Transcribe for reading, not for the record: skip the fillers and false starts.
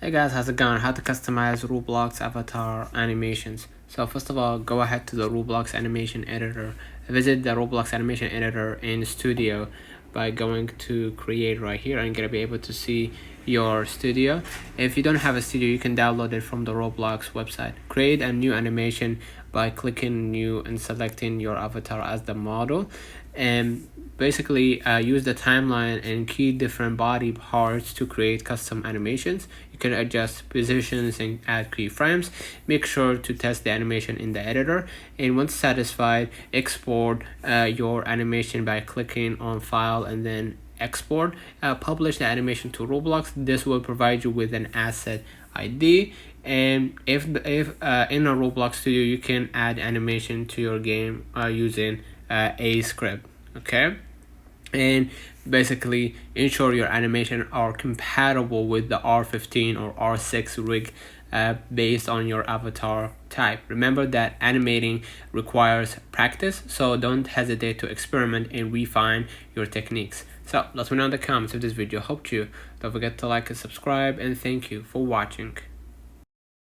Hey guys, how's it going? How to customize Roblox avatar animations. So first of all, go ahead to the Roblox animation editor. Visit the Roblox animation editor in Studio by going to create right here, and you're gonna be able to see your studio. If you don't have a studio, you can download it from the Roblox website. Create a new animation by clicking new and selecting your avatar as the model, and basically use the timeline and key different body parts to create custom animations. You can adjust positions and add keyframes. Make sure to test the animation in the editor, and once satisfied, export your animation by clicking on file and then export. Publish the animation to Roblox. This will provide you with an asset ID, and if in a Roblox studio, you can add animation to your game using a script. Okay, and basically ensure your animation are compatible with the R15 or R6 rig based on your avatar type. Remember that animating requires practice, so don't hesitate to experiment and refine your techniques. So let me know in the comments if this video helped you. Don't forget to like and subscribe, and thank you for watching.